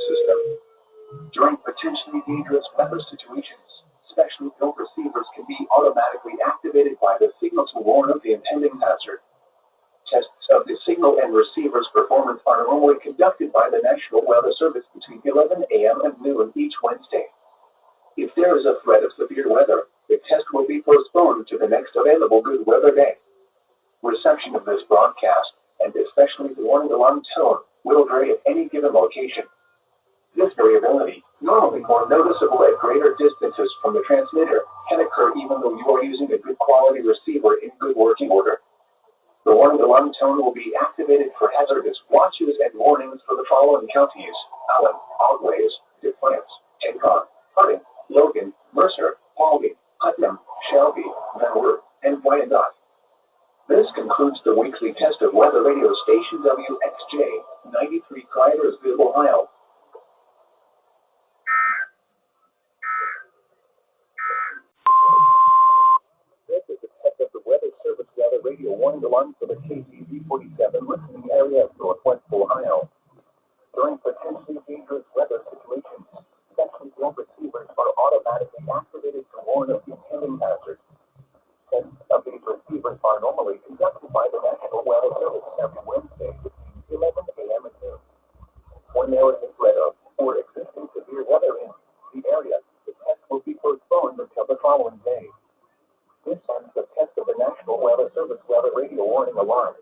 system. During potentially dangerous weather situations, specially built receivers can be automatically activated by the signal to warn of the impending hazard. Tests of the signal and receiver's performance are normally conducted by the National Weather Service between 11 a.m. and noon each Wednesday. If there is a threat of severe weather, the test will be postponed to the next available good weather day. Reception of this broadcast, and especially the warning alarm tone, will vary at any given location. This variability, normally more noticeable at greater distances from the transmitter, can occur even though you are using a good quality receiver in good working order. The warning alarm tone will be activated for hazardous watches and warnings for the following counties: Allen, Otways, Defiance, Encon, Harding, Logan, Mercer, Paulding, Putnam, Shelby, Van Wert, and Wyandotte. This concludes the weekly test of weather radio station WXJ 93 Cridersville, Ohio. This is the test of the Weather Service weather radio warning alarm for the KZZ 47 listening area of Northwest Ohio. During potentially dangerous weather situations, specially built receivers are automatically activated to warn of the impending hazard. Tests of these receivers are normally conducted by the National Weather Service every Wednesday between 11 a.m. and noon. When there is a threat of or existing severe weather in the area, the test will be postponed until the following day. This ends the test of the National Weather Service weather radio warning alarm.